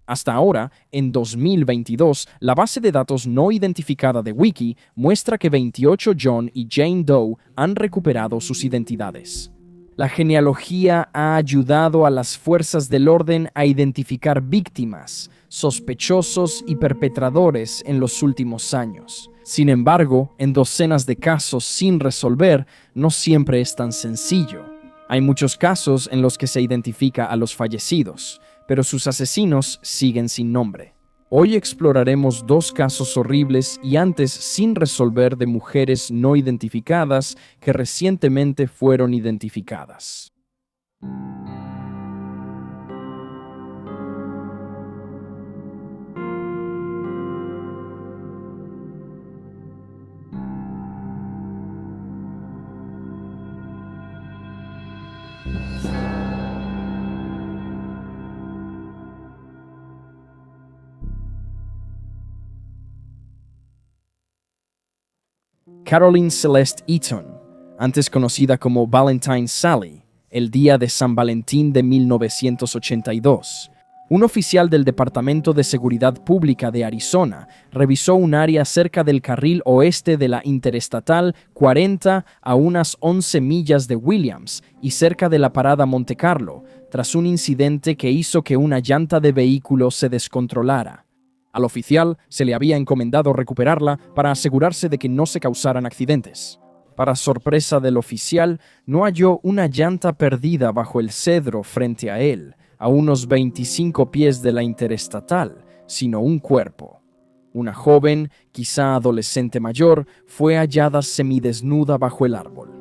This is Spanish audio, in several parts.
Hasta ahora, en 2022, la base de datos no identificada de Wiki muestra que 28 John y Jane Doe han recuperado sus identidades. La genealogía ha ayudado a las fuerzas del orden a identificar víctimas, sospechosos y perpetradores en los últimos años. Sin embargo, en docenas de casos sin resolver, no siempre es tan sencillo. Hay muchos casos en los que se identifica a los fallecidos, pero sus asesinos siguen sin nombre. Hoy exploraremos dos casos horribles y antes sin resolver de mujeres no identificadas que recientemente fueron identificadas. Caroline Celeste Eaton, antes conocida como Valentine Sally, el día de San Valentín de 1982. Un oficial del Departamento de Seguridad Pública de Arizona revisó un área cerca del carril oeste de la Interestatal 40 a unas 11 millas de Williams y cerca de la parada Monte Carlo, tras un incidente que hizo que una llanta de vehículo se descontrolara. Al oficial se le había encomendado recuperarla para asegurarse de que no se causaran accidentes. Para sorpresa del oficial, no halló una llanta perdida bajo el cedro frente a él, a unos 25 pies de la Interestatal, sino un cuerpo. Una joven, quizá adolescente mayor, fue hallada semidesnuda bajo el árbol.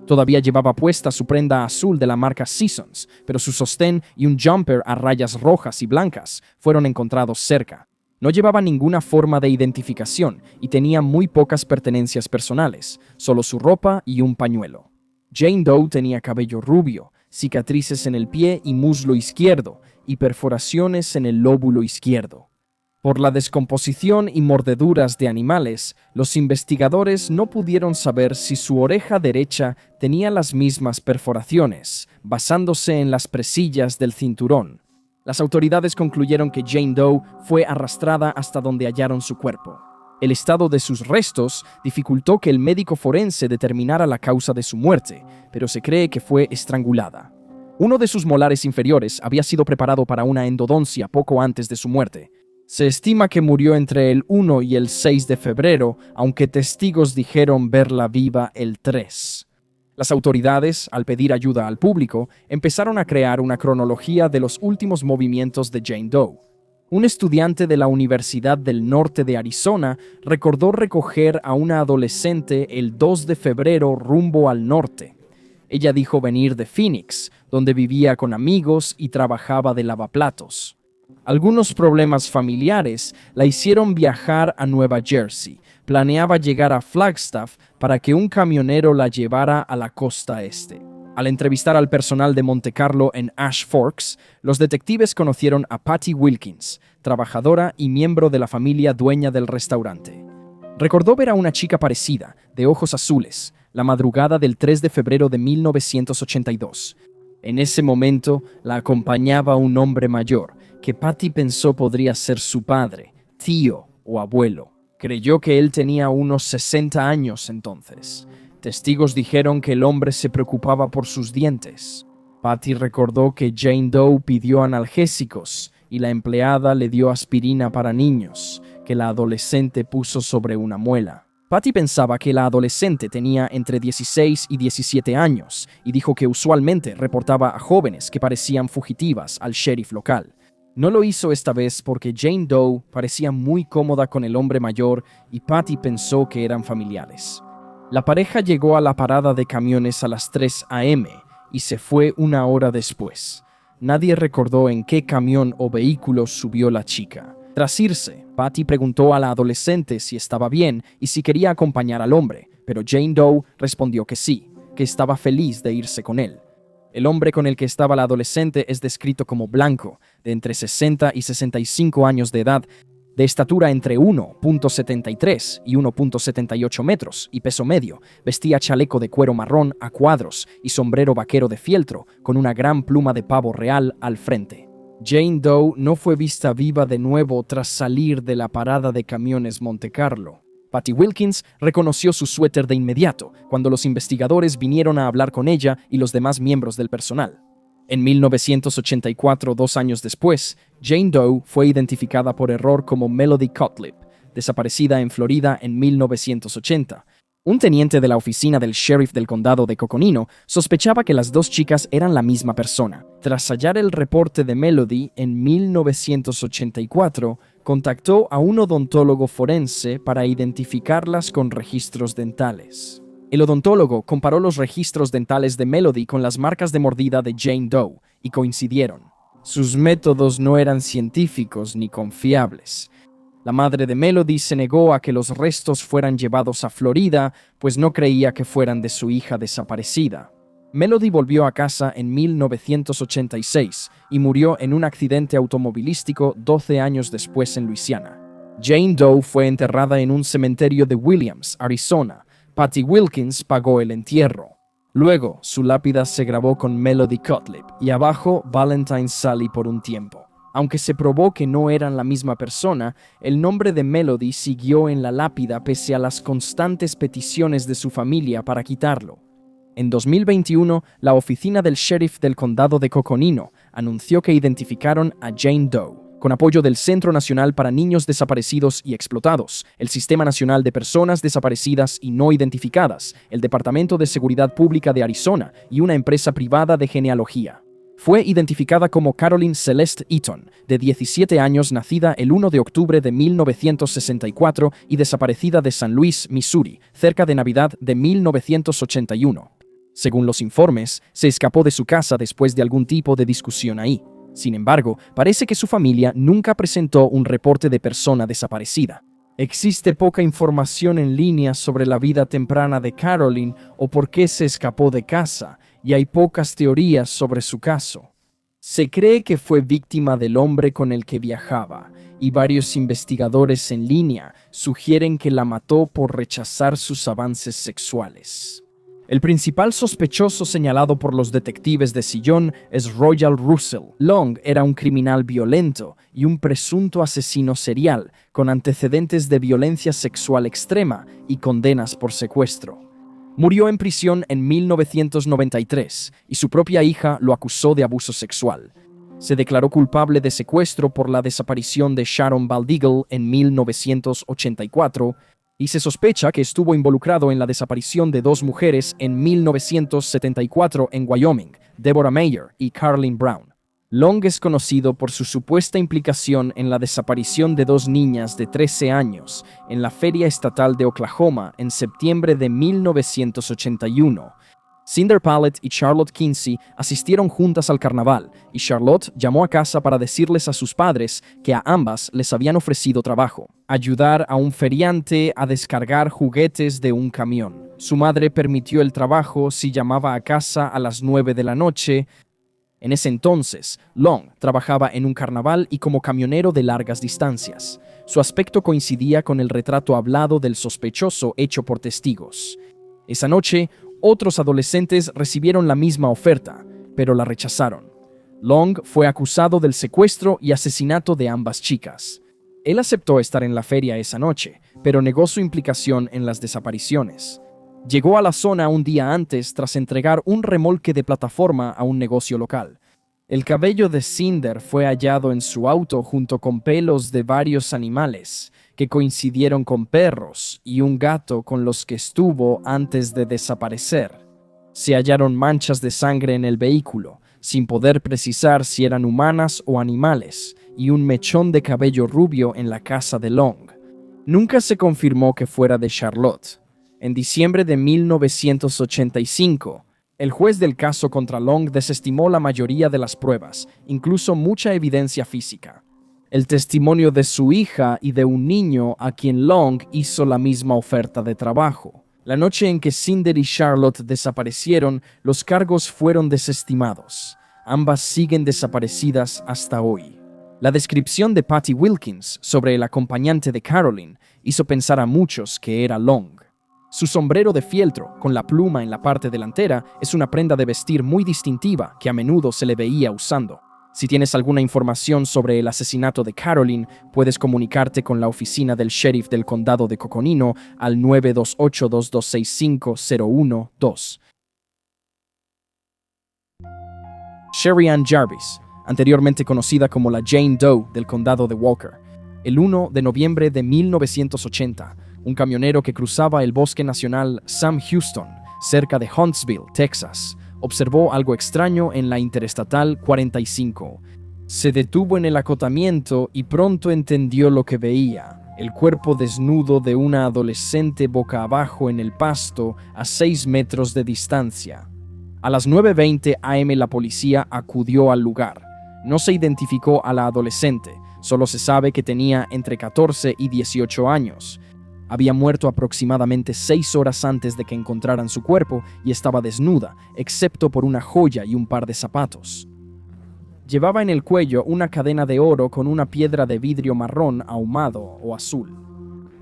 Todavía llevaba puesta su prenda azul de la marca Seasons, pero su sostén y un jumper a rayas rojas y blancas fueron encontrados cerca. No llevaba ninguna forma de identificación y tenía muy pocas pertenencias personales, solo su ropa y un pañuelo. Jane Doe tenía cabello rubio, cicatrices en el pie y muslo izquierdo y perforaciones en el lóbulo izquierdo. Por la descomposición y mordeduras de animales, los investigadores no pudieron saber si su oreja derecha tenía las mismas perforaciones, basándose en las presillas del cinturón. Las autoridades concluyeron que Jane Doe fue arrastrada hasta donde hallaron su cuerpo. El estado de sus restos dificultó que el médico forense determinara la causa de su muerte, pero se cree que fue estrangulada. Uno de sus molares inferiores había sido preparado para una endodoncia poco antes de su muerte. Se estima que murió entre el 1 y el 6 de febrero, aunque testigos dijeron verla viva el 3. Las autoridades, al pedir ayuda al público, empezaron a crear una cronología de los últimos movimientos de Jane Doe. Un estudiante de la Universidad del Norte de Arizona recordó recoger a una adolescente el 2 de febrero rumbo al norte. Ella dijo venir de Phoenix, donde vivía con amigos y trabajaba de lavaplatos. Algunos problemas familiares la hicieron viajar a Nueva Jersey. Planeaba llegar a Flagstaff para que un camionero la llevara a la costa este. Al entrevistar al personal de Monte Carlo en Ash Forks, los detectives conocieron a Patty Wilkins, trabajadora y miembro de la familia dueña del restaurante. Recordó ver a una chica parecida, de ojos azules, la madrugada del 3 de febrero de 1982. En ese momento la acompañaba un hombre mayor, que Patty pensó podría ser su padre, tío o abuelo. Creyó que él tenía unos 60 años entonces. Testigos dijeron que el hombre se preocupaba por sus dientes. Patty recordó que Jane Doe pidió analgésicos y la empleada le dio aspirina para niños, que la adolescente puso sobre una muela. Patty pensaba que la adolescente tenía entre 16 y 17 años y dijo que usualmente reportaba a jóvenes que parecían fugitivas al sheriff local. No lo hizo esta vez porque Jane Doe parecía muy cómoda con el hombre mayor y Patty pensó que eran familiares. La pareja llegó a la parada de camiones a las 3 a.m. y se fue una hora después. Nadie recordó en qué camión o vehículo subió la chica. Tras irse, Patty preguntó a la adolescente si estaba bien y si quería acompañar al hombre, pero Jane Doe respondió que sí, que estaba feliz de irse con él. El hombre con el que estaba la adolescente es descrito como blanco, de entre 60 y 65 años de edad, de estatura entre 1.73 y 1.78 metros y peso medio. Vestía chaleco de cuero marrón a cuadros y sombrero vaquero de fieltro con una gran pluma de pavo real al frente. Jane Doe no fue vista viva de nuevo tras salir de la parada de camiones Monte Carlo. Patty Wilkins reconoció su suéter de inmediato cuando los investigadores vinieron a hablar con ella y los demás miembros del personal. En 1984, 2 años después, Jane Doe fue identificada por error como Melody Cutlip, desaparecida en Florida en 1980. Un teniente de la oficina del sheriff del condado de Coconino sospechaba que las dos chicas eran la misma persona. Tras hallar el reporte de Melody en 1984, contactó a un odontólogo forense para identificarlas con registros dentales. El odontólogo comparó los registros dentales de Melody con las marcas de mordida de Jane Doe y coincidieron. Sus métodos no eran científicos ni confiables. La madre de Melody se negó a que los restos fueran llevados a Florida, pues no creía que fueran de su hija desaparecida. Melody volvió a casa en 1986 y murió en un accidente automovilístico 12 años después en Luisiana. Jane Doe fue enterrada en un cementerio de Williams, Arizona. Patty Wilkins pagó el entierro. Luego, su lápida se grabó con Melody Cutlip y abajo Valentine Sally por un tiempo. Aunque se probó que no eran la misma persona, el nombre de Melody siguió en la lápida pese a las constantes peticiones de su familia para quitarlo. En 2021, la oficina del sheriff del condado de Coconino anunció que identificaron a Jane Doe, con apoyo del Centro Nacional para Niños Desaparecidos y Explotados, el Sistema Nacional de Personas Desaparecidas y No Identificadas, el Departamento de Seguridad Pública de Arizona y una empresa privada de genealogía. Fue identificada como Caroline Celeste Eaton, de 17 años, nacida el 1 de octubre de 1964 y desaparecida de San Luis, Missouri, cerca de Navidad de 1981. Según los informes, se escapó de su casa después de algún tipo de discusión ahí. Sin embargo, parece que su familia nunca presentó un reporte de persona desaparecida. Existe poca información en línea sobre la vida temprana de Caroline o por qué se escapó de casa, y hay pocas teorías sobre su caso. Se cree que fue víctima del hombre con el que viajaba, y varios investigadores en línea sugieren que la mató por rechazar sus avances sexuales. El principal sospechoso señalado por los detectives de Sillón es Royal Russell. Long era un criminal violento y un presunto asesino serial, con antecedentes de violencia sexual extrema y condenas por secuestro. Murió en prisión en 1993 y su propia hija lo acusó de abuso sexual. Se declaró culpable de secuestro por la desaparición de Sharon Baldigal en 1984 y se sospecha que estuvo involucrado en la desaparición de 2 mujeres en 1974 en Wyoming, Deborah Mayer y Carlin Brown. Long es conocido por su supuesta implicación en la desaparición de 2 niñas de 13 años en la Feria Estatal de Oklahoma en septiembre de 1981. Cinder Pallet y Charlotte Kinsey asistieron juntas al carnaval y Charlotte llamó a casa para decirles a sus padres que a ambas les habían ofrecido trabajo: ayudar a un feriante a descargar juguetes de un camión. Su madre permitió el trabajo si llamaba a casa a las 9 de la noche. En ese entonces, Long trabajaba en un carnaval y como camionero de largas distancias. Su aspecto coincidía con el retrato hablado del sospechoso hecho por testigos. Esa noche, otros adolescentes recibieron la misma oferta, pero la rechazaron. Long fue acusado del secuestro y asesinato de ambas chicas. Él aceptó estar en la feria esa noche, pero negó su implicación en las desapariciones. Llegó a la zona un día antes tras entregar un remolque de plataforma a un negocio local. El cabello de Cinder fue hallado en su auto junto con pelos de varios animales, que coincidieron con perros y un gato con los que estuvo antes de desaparecer. Se hallaron manchas de sangre en el vehículo, sin poder precisar si eran humanas o animales, y un mechón de cabello rubio en la casa de Long. Nunca se confirmó que fuera de Charlotte. En diciembre de 1985, el juez del caso contra Long desestimó la mayoría de las pruebas, incluso mucha evidencia física. El testimonio de su hija y de un niño a quien Long hizo la misma oferta de trabajo. La noche en que Cinder y Charlotte desaparecieron, los cargos fueron desestimados. Ambas siguen desaparecidas hasta hoy. La descripción de Patty Wilkins sobre el acompañante de Caroline hizo pensar a muchos que era Long. Su sombrero de fieltro, con la pluma en la parte delantera, es una prenda de vestir muy distintiva que a menudo se le veía usando. Si tienes alguna información sobre el asesinato de Carolyn, puedes comunicarte con la oficina del sheriff del condado de Coconino al 928-2265-012. Sherry Ann Jarvis, anteriormente conocida como la Jane Doe del condado de Walker. El 1 de noviembre de 1980, un camionero que cruzaba el bosque nacional Sam Houston, cerca de Huntsville, Texas, observó algo extraño en la Interestatal 45. Se detuvo en el acotamiento y pronto entendió lo que veía: el cuerpo desnudo de una adolescente boca abajo en el pasto a 6 metros de distancia. A las 9:20 am la policía acudió al lugar. No se identificó a la adolescente, solo se sabe que tenía entre 14 y 18 años. Había muerto aproximadamente 6 horas antes de que encontraran su cuerpo y estaba desnuda, excepto por una joya y un par de zapatos. Llevaba en el cuello una cadena de oro con una piedra de vidrio marrón ahumado o azul.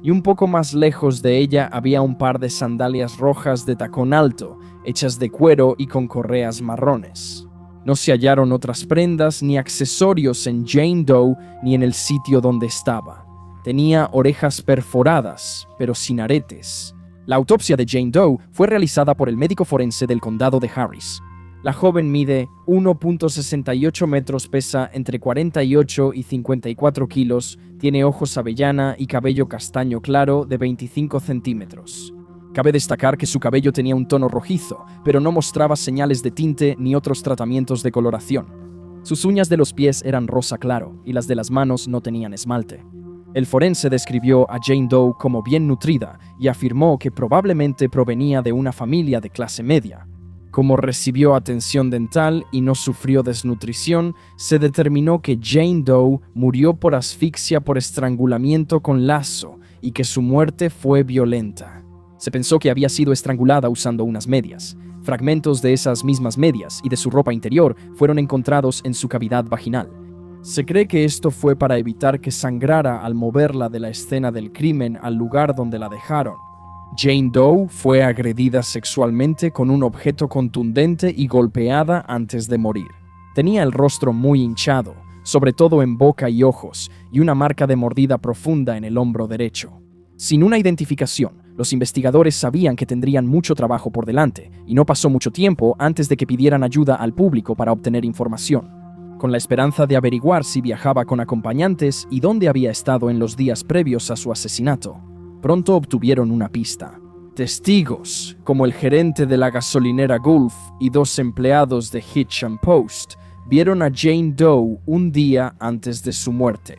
Y un poco más lejos de ella había un par de sandalias rojas de tacón alto, hechas de cuero y con correas marrones. No se hallaron otras prendas ni accesorios en Jane Doe ni en el sitio donde estaba. Tenía orejas perforadas, pero sin aretes. La autopsia de Jane Doe fue realizada por el médico forense del condado de Harris. La joven mide 1.68 metros, pesa entre 48 y 54 kilos, tiene ojos avellana y cabello castaño claro de 25 centímetros. Cabe destacar que su cabello tenía un tono rojizo, pero no mostraba señales de tinte ni otros tratamientos de coloración. Sus uñas de los pies eran rosa claro y las de las manos no tenían esmalte. El forense describió a Jane Doe como bien nutrida y afirmó que probablemente provenía de una familia de clase media. Como recibió atención dental y no sufrió desnutrición, se determinó que Jane Doe murió por asfixia por estrangulamiento con lazo y que su muerte fue violenta. Se pensó que había sido estrangulada usando unas medias. Fragmentos de esas mismas medias y de su ropa interior fueron encontrados en su cavidad vaginal. Se cree que esto fue para evitar que sangrara al moverla de la escena del crimen al lugar donde la dejaron. Jane Doe fue agredida sexualmente con un objeto contundente y golpeada antes de morir. Tenía el rostro muy hinchado, sobre todo en boca y ojos, y una marca de mordida profunda en el hombro derecho. Sin una identificación, los investigadores sabían que tendrían mucho trabajo por delante, y no pasó mucho tiempo antes de que pidieran ayuda al público para obtener información, con la esperanza de averiguar si viajaba con acompañantes y dónde había estado en los días previos a su asesinato. Pronto obtuvieron una pista. Testigos, como el gerente de la gasolinera Gulf y 2 empleados de Hitch and Post, vieron a Jane Doe un día antes de su muerte.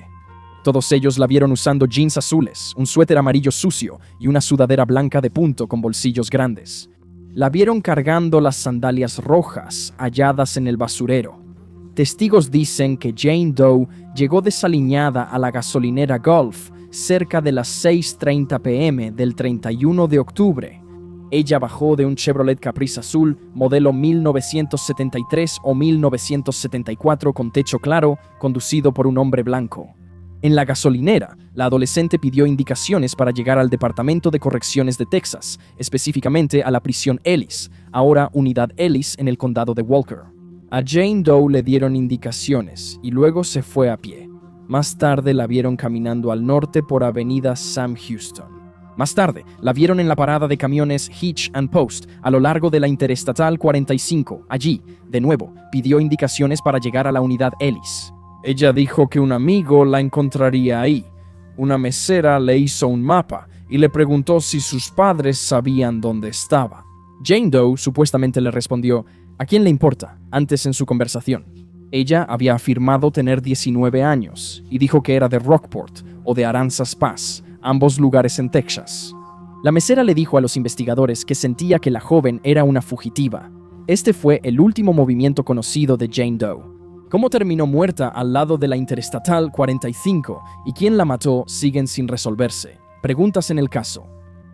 Todos ellos la vieron usando jeans azules, un suéter amarillo sucio y una sudadera blanca de punto con bolsillos grandes. La vieron cargando las sandalias rojas halladas en el basurero. Testigos dicen que Jane Doe llegó desaliñada a la gasolinera Gulf cerca de las 6:30 p.m. del 31 de octubre. Ella bajó de un Chevrolet Caprice azul, modelo 1973 o 1974 con techo claro, conducido por un hombre blanco. En la gasolinera, la adolescente pidió indicaciones para llegar al Departamento de Correcciones de Texas, específicamente a la prisión Ellis, ahora Unidad Ellis en el condado de Walker. A Jane Doe le dieron indicaciones y luego se fue a pie. Más tarde la vieron caminando al norte por avenida Sam Houston. Más tarde, la vieron en la parada de camiones Hitch and Post, a lo largo de la Interestatal 45. Allí, de nuevo, pidió indicaciones para llegar a la unidad Ellis. Ella dijo que un amigo la encontraría ahí. Una mesera le hizo un mapa y le preguntó si sus padres sabían dónde estaba. Jane Doe supuestamente le respondió: ¿a quién le importa?, antes en su conversación. Ella había afirmado tener 19 años y dijo que era de Rockport o de Aransas Pass, ambos lugares en Texas. La mesera le dijo a los investigadores que sentía que la joven era una fugitiva. Este fue el último movimiento conocido de Jane Doe. ¿Cómo terminó muerta al lado de la Interestatal 45 y quién la mató siguen sin resolverse? Preguntas en el caso.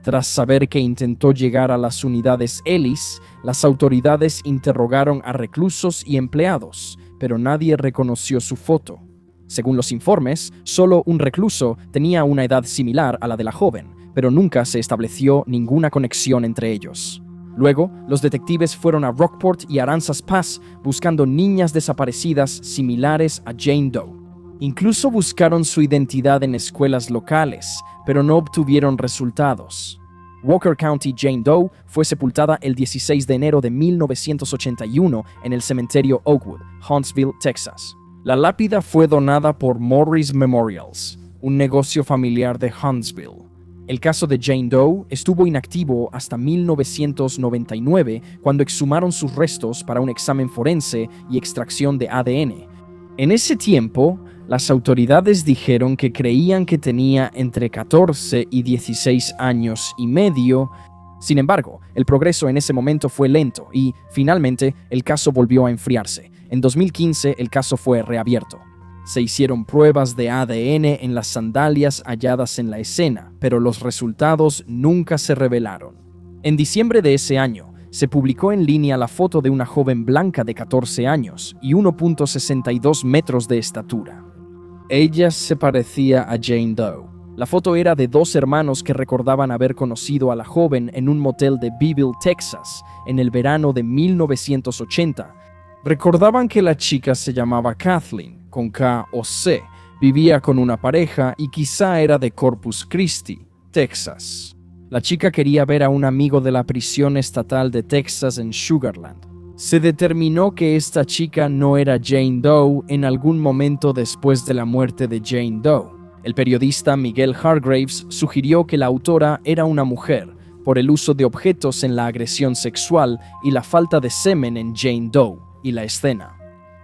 Tras saber que intentó llegar a las unidades Ellis, las autoridades interrogaron a reclusos y empleados, pero nadie reconoció su foto. Según los informes, solo un recluso tenía una edad similar a la de la joven, pero nunca se estableció ninguna conexión entre ellos. Luego, los detectives fueron a Rockport y Aransas Pass buscando niñas desaparecidas similares a Jane Doe. Incluso buscaron su identidad en escuelas locales, pero no obtuvieron resultados. Walker County Jane Doe fue sepultada el 16 de enero de 1981 en el cementerio Oakwood, Huntsville, Texas. La lápida fue donada por Morris Memorials, un negocio familiar de Huntsville. El caso de Jane Doe estuvo inactivo hasta 1999, cuando exhumaron sus restos para un examen forense y extracción de ADN. En ese tiempo, las autoridades dijeron que creían que tenía entre 14 y 16 años y medio. Sin embargo, el progreso en ese momento fue lento y, finalmente, el caso volvió a enfriarse. En 2015, el caso fue reabierto. Se hicieron pruebas de ADN en las sandalias halladas en la escena, pero los resultados nunca se revelaron. En diciembre de ese año, se publicó en línea la foto de una joven blanca de 14 años y 1.62 metros de estatura. Ella se parecía a Jane Doe. La foto era de dos hermanos que recordaban haber conocido a la joven en un motel de Beeville, Texas, en el verano de 1980. Recordaban que la chica se llamaba Kathleen, con K o C, vivía con una pareja y quizá era de Corpus Christi, Texas. La chica quería ver a un amigo de la prisión estatal de Texas en Sugarland. Se determinó que esta chica no era Jane Doe en algún momento después de la muerte de Jane Doe. El periodista Miguel Hargraves sugirió que la autora era una mujer, por el uso de objetos en la agresión sexual y la falta de semen en Jane Doe y la escena.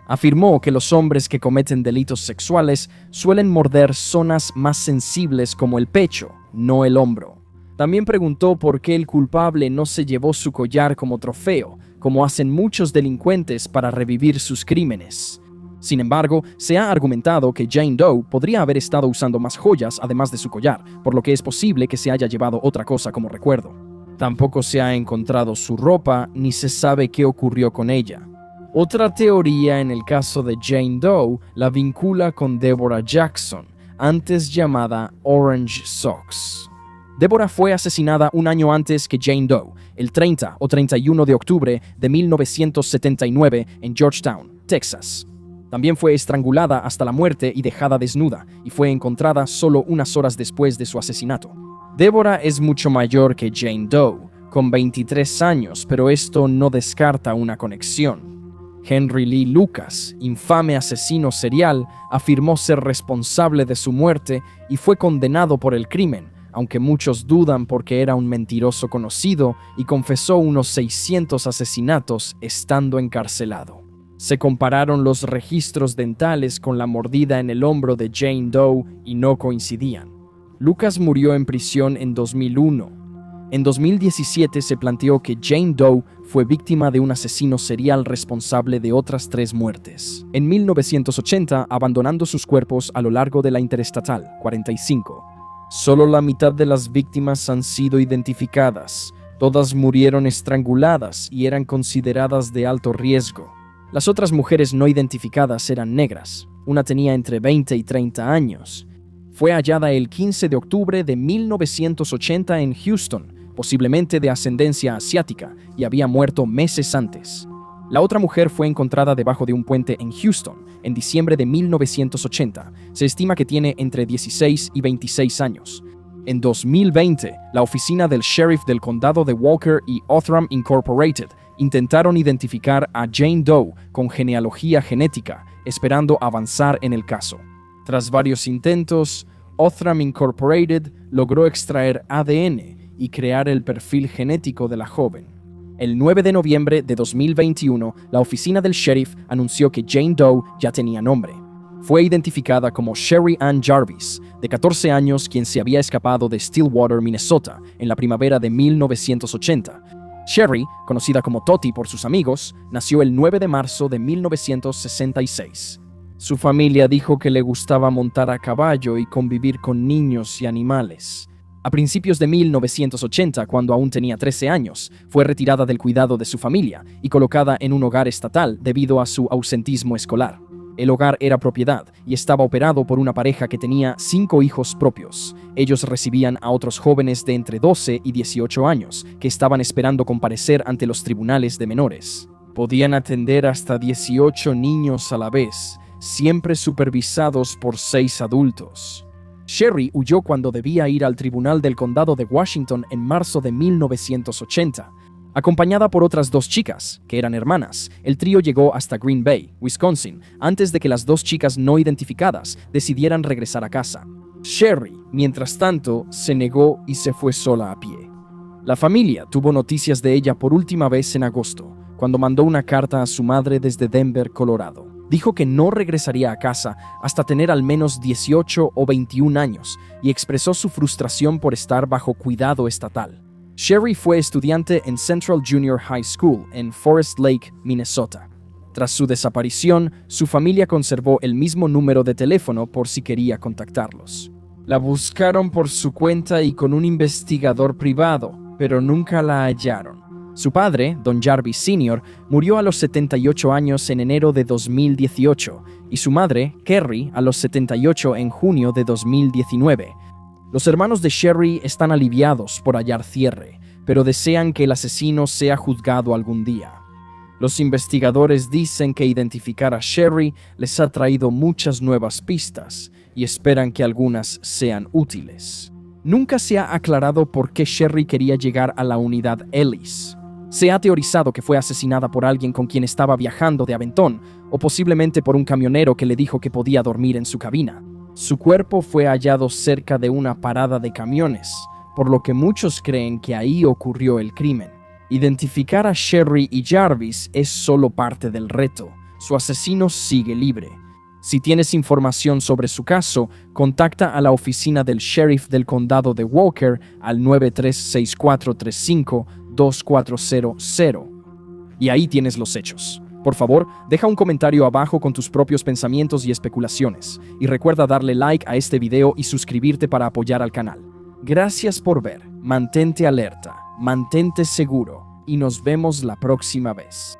Afirmó que los hombres que cometen delitos sexuales suelen morder zonas más sensibles como el pecho, no el hombro. También preguntó por qué el culpable no se llevó su collar como trofeo, como hacen muchos delincuentes para revivir sus crímenes. Sin embargo, se ha argumentado que Jane Doe podría haber estado usando más joyas además de su collar, por lo que es posible que se haya llevado otra cosa como recuerdo. Tampoco se ha encontrado su ropa ni se sabe qué ocurrió con ella. Otra teoría en el caso de Jane Doe la vincula con Deborah Jackson, antes llamada Orange Socks. Deborah fue asesinada un año antes que Jane Doe, el 30 o 31 de octubre de 1979 en Georgetown, Texas. También fue estrangulada hasta la muerte y dejada desnuda, y fue encontrada solo unas horas después de su asesinato. Deborah es mucho mayor que Jane Doe, con 23 años, pero esto no descarta una conexión. Henry Lee Lucas, infame asesino serial, afirmó ser responsable de su muerte y fue condenado por el crimen, aunque muchos dudan porque era un mentiroso conocido y confesó unos 600 asesinatos estando encarcelado. Se compararon los registros dentales con la mordida en el hombro de Jane Doe y no coincidían. Lucas murió en prisión en 2001. En 2017 se planteó que Jane Doe fue víctima de un asesino serial responsable de otras 3 muertes. En 1980, abandonando sus cuerpos a lo largo de la Interestatal 45. Solo la mitad de las víctimas han sido identificadas. Todas murieron estranguladas y eran consideradas de alto riesgo. Las otras mujeres no identificadas eran negras. Una tenía entre 20 y 30 años. Fue hallada el 15 de octubre de 1980 en Houston, posiblemente de ascendencia asiática, y había muerto meses antes. La otra mujer fue encontrada debajo de un puente en Houston en diciembre de 1980. Se estima que tiene entre 16 y 26 años. En 2020, la oficina del sheriff del condado de Walker y Othram Incorporated intentaron identificar a Jane Doe con genealogía genética, esperando avanzar en el caso. Tras varios intentos, Othram Incorporated logró extraer ADN y crear el perfil genético de la joven. El 9 de noviembre de 2021, la oficina del sheriff anunció que Jane Doe ya tenía nombre. Fue identificada como Sherry Ann Jarvis, de 14 años, quien se había escapado de Stillwater, Minnesota, en la primavera de 1980. Sherry, conocida como Toti por sus amigos, nació el 9 de marzo de 1966. Su familia dijo que le gustaba montar a caballo y convivir con niños y animales. A principios de 1980, cuando aún tenía 13 años, fue retirada del cuidado de su familia y colocada en un hogar estatal debido a su ausentismo escolar. El hogar era propiedad y estaba operado por una pareja que tenía 5 hijos propios. Ellos recibían a otros jóvenes de entre 12 y 18 años que estaban esperando comparecer ante los tribunales de menores. Podían atender hasta 18 niños a la vez, siempre supervisados por 6 adultos. Sherry huyó cuando debía ir al Tribunal del Condado de Washington en marzo de 1980. Acompañada por otras 2 chicas, que eran hermanas, el trío llegó hasta Green Bay, Wisconsin, antes de que las 2 chicas no identificadas decidieran regresar a casa. Sherry, mientras tanto, se negó y se fue sola a pie. La familia tuvo noticias de ella por última vez en agosto, cuando mandó una carta a su madre desde Denver, Colorado. Dijo que no regresaría a casa hasta tener al menos 18 o 21 años y expresó su frustración por estar bajo cuidado estatal. Sherry fue estudiante en Central Junior High School en Forest Lake, Minnesota. Tras su desaparición, su familia conservó el mismo número de teléfono por si quería contactarlos. La buscaron por su cuenta y con un investigador privado, pero nunca la hallaron. Su padre, Don Jarvis Sr., murió a los 78 años en enero de 2018 y su madre, Kerry, a los 78 en junio de 2019. Los hermanos de Sherry están aliviados por hallar cierre, pero desean que el asesino sea juzgado algún día. Los investigadores dicen que identificar a Sherry les ha traído muchas nuevas pistas y esperan que algunas sean útiles. Nunca se ha aclarado por qué Sherry quería llegar a la unidad Ellis. Se ha teorizado que fue asesinada por alguien con quien estaba viajando de aventón, o posiblemente por un camionero que le dijo que podía dormir en su cabina. Su cuerpo fue hallado cerca de una parada de camiones, por lo que muchos creen que ahí ocurrió el crimen. Identificar a Sherry y Jarvis es solo parte del reto. Su asesino sigue libre. Si tienes información sobre su caso, contacta a la oficina del sheriff del condado de Walker al 936435-2400. Y ahí tienes los hechos. Por favor, deja un comentario abajo con tus propios pensamientos y especulaciones. Y recuerda darle like a este video y suscribirte para apoyar al canal. Gracias por ver. Mantente alerta, mantente seguro y nos vemos la próxima vez.